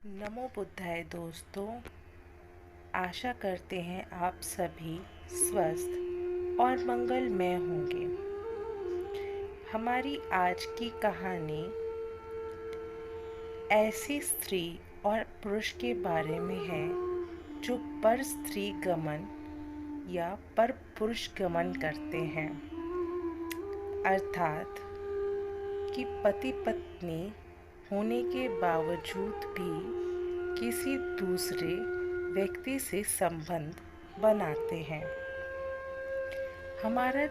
नमो बुद्धाय दोस्तों। आशा करते हैं आप सभी स्वस्थ और मंगलमय होंगे। हमारी आज की कहानी ऐसी स्त्री और पुरुष के बारे में है जो पर स्त्री गमन या पर पुरुष गमन करते हैं, अर्थात कि पति पत्नी होने के बावजूद भी किसी दूसरे व्यक्ति से संबंध बनाते हैं। हमारा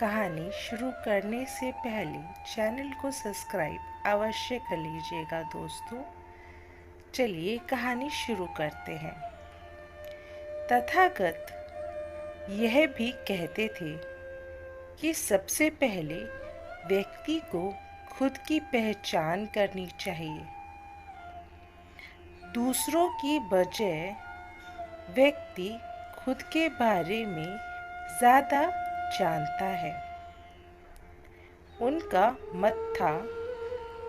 कहानी शुरू करने से पहले चैनल को सब्सक्राइब अवश्य कर लीजिएगा दोस्तों। चलिए कहानी शुरू करते हैं। तथागत यह भी कहते थे कि सबसे पहले व्यक्ति को खुद की पहचान करनी चाहिए। दूसरों की बजाय व्यक्ति खुद के बारे में ज़्यादा जानता है। उनका मत था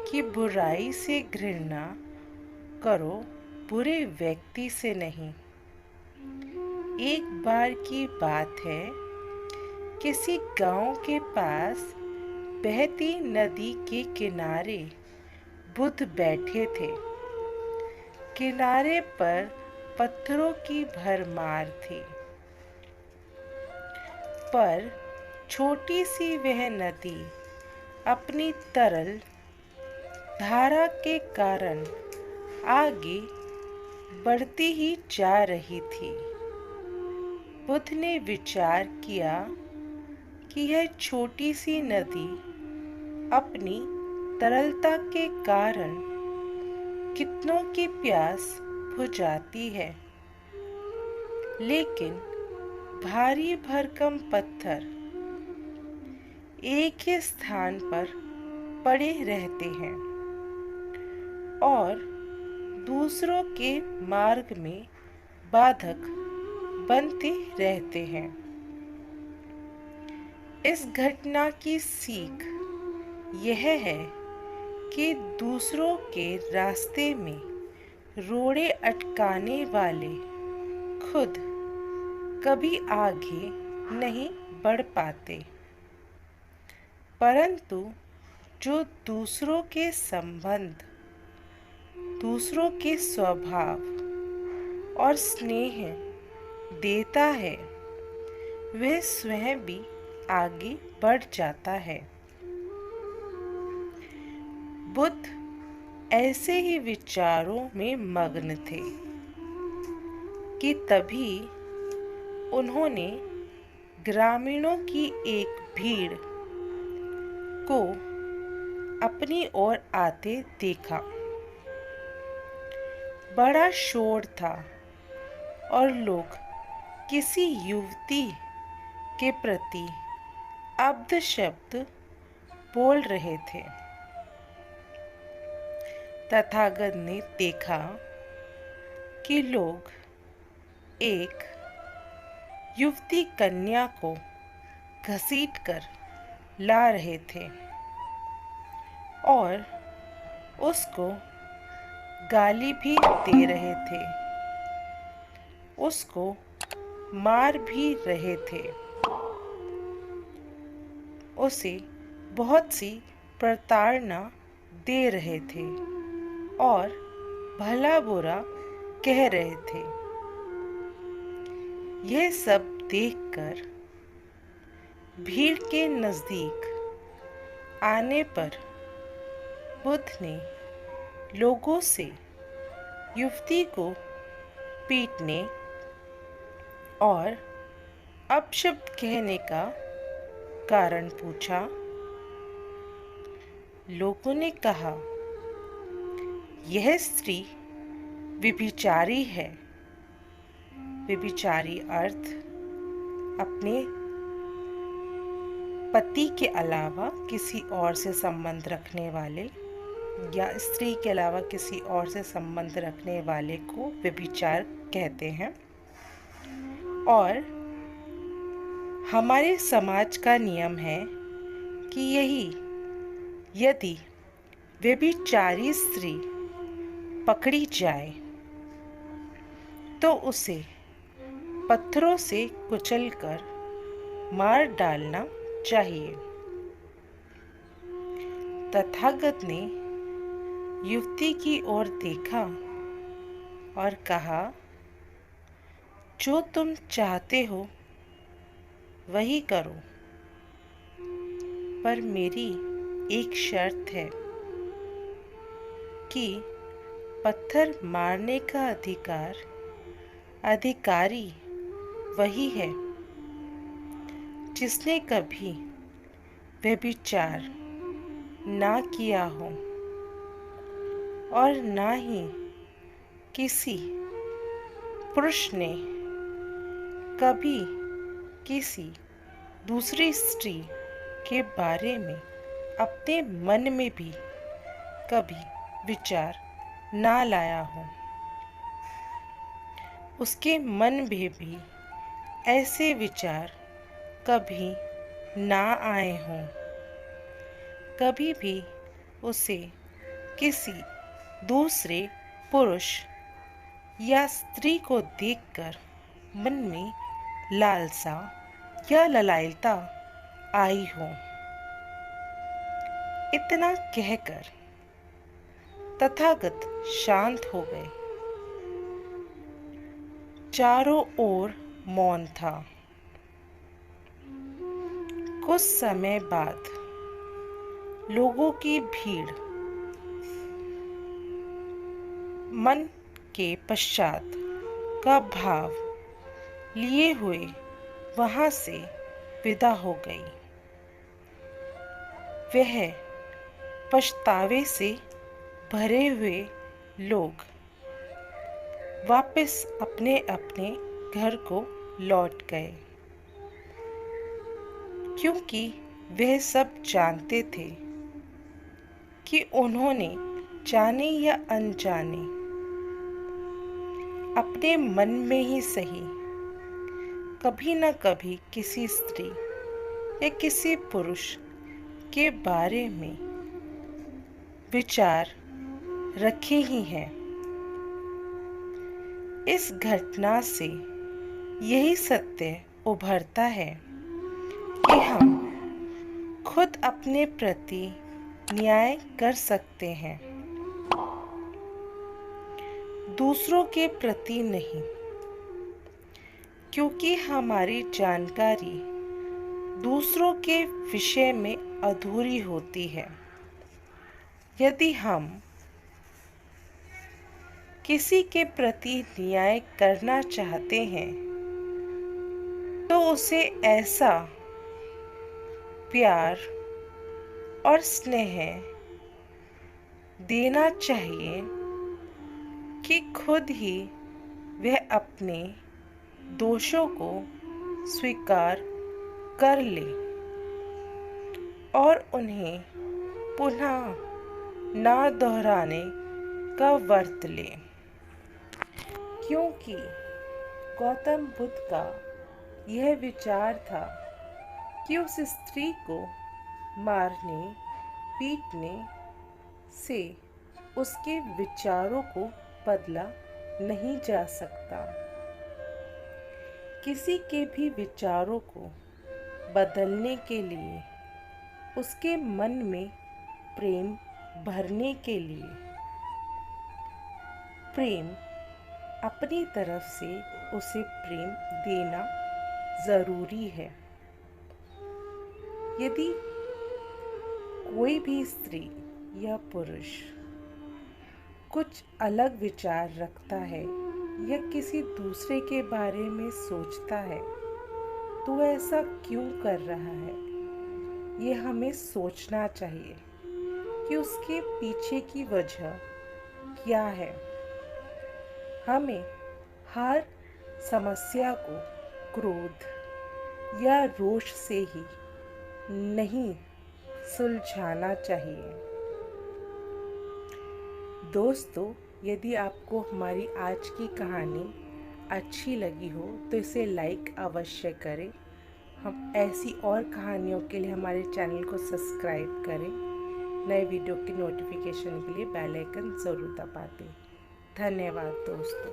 कि बुराई से घृणा करो, बुरे व्यक्ति से नहीं। एक बार की बात है, किसी गांव के पास बहती नदी के किनारे बुद्ध बैठे थे। किनारे पर पत्थरों की भरमार थी, पर छोटी सी वह नदी अपनी तरल धारा के कारण आगे बढ़ती ही जा रही थी। बुद्ध ने विचार किया कि यह छोटी सी नदी अपनी तरलता के कारण कितनों की प्यास बुझाती है, लेकिन भारी भरकम पत्थर एक ही स्थान पर पड़े रहते हैं और दूसरों के मार्ग में बाधक बनते रहते हैं। इस घटना की सीख यह है कि दूसरों के रास्ते में रोड़े अटकाने वाले खुद कभी आगे नहीं बढ़ पाते, परंतु जो दूसरों के संबंध, दूसरों के स्वभाव और स्नेह देता है, वह स्वयं भी आगे बढ़ जाता है। बुद्ध ऐसे ही विचारों में मग्न थे कि तभी उन्होंने ग्रामीणों की एक भीड़ को अपनी ओर आते देखा। बड़ा शोर था और लोग किसी युवती के प्रति अपशब्द बोल रहे थे। तथागत ने देखा कि लोग एक युवती कन्या को घसीटकर ला रहे थे और उसको गाली भी दे रहे थे, उसको मार भी रहे थे, उसे बहुत सी प्रताड़ना दे रहे थे और भला बुरा कह रहे थे। यह सब देखकर भीड़ के नज़दीक आने पर बुद्ध ने लोगों से युवती को पीटने और अपशब्द कहने का कारण पूछा। लोगों ने कहा, यह स्त्री व्यभिचारी है। व्यभिचारी अर्थ अपने पति के अलावा किसी और से संबंध रखने वाले या स्त्री के अलावा किसी और से संबंध रखने वाले को व्यभिचार कहते हैं। और हमारे समाज का नियम है कि यदि व्यभिचारी स्त्री पकड़ी जाए तो उसे पत्थरों से कुचलकर मार डालना चाहिए। तथागत ने युवती की ओर देखा और कहा, जो तुम चाहते हो वही करो, पर मेरी एक शर्त है कि पत्थर मारने का अधिकारी वही है जिसने कभी व्यभिचार ना किया हो और ना ही किसी पुरुष ने कभी किसी दूसरी स्त्री के बारे में अपने मन में भी कभी विचार ना लाया हो, उसके मन में भी ऐसे विचार कभी ना आए हों, कभी भी उसे किसी दूसरे पुरुष या स्त्री को देखकर मन में लालसा या ललायता आई हो। इतना कहकर तथागत शांत हो गए। चारों ओर मौन था। कुछ समय बाद लोगों की भीड़ मन के पश्चात का भाव लिए हुए वहां से विदा हो गई। वह पछतावे से भरे हुए लोग वापस अपने अपने घर को लौट गए, क्योंकि वह सब जानते थे कि उन्होंने जाने या अनजाने अपने मन में ही सही कभी न कभी किसी स्त्री या किसी पुरुष के बारे में विचार रखे ही हैं। इस घटना से यही सत्य उभरता है कि हम खुद अपने प्रति न्याय कर सकते हैं, दूसरों के प्रति नहीं, क्योंकि हमारी जानकारी दूसरों के विषय में अधूरी होती है। यदि हम किसी के प्रति न्याय करना चाहते हैं तो उसे ऐसा प्यार और स्नेह देना चाहिए कि खुद ही वह अपने दोषों को स्वीकार कर ले और उन्हें पुनः ना दोहराने का व्रत ले। क्योंकि गौतम बुद्ध का यह विचार था कि उस स्त्री को मारने पीटने से उसके विचारों को बदला नहीं जा सकता। किसी के भी विचारों को बदलने के लिए उसके मन में प्रेम भरने के लिए प्रेम अपनी तरफ से उसे प्रेम देना ज़रूरी है। यदि कोई भी स्त्री या पुरुष कुछ अलग विचार रखता है या किसी दूसरे के बारे में सोचता है तो ऐसा क्यों कर रहा है, ये हमें सोचना चाहिए कि उसके पीछे की वजह क्या है। हमें हर समस्या को क्रोध या रोष से ही नहीं सुलझाना चाहिए। दोस्तों, यदि आपको हमारी आज की कहानी अच्छी लगी हो तो इसे लाइक अवश्य करें। हम ऐसी और कहानियों के लिए हमारे चैनल को सब्सक्राइब करें। नए वीडियो की नोटिफिकेशन के लिए बेल आइकन ज़रूर दबा दें। धन्यवाद दोस्तों।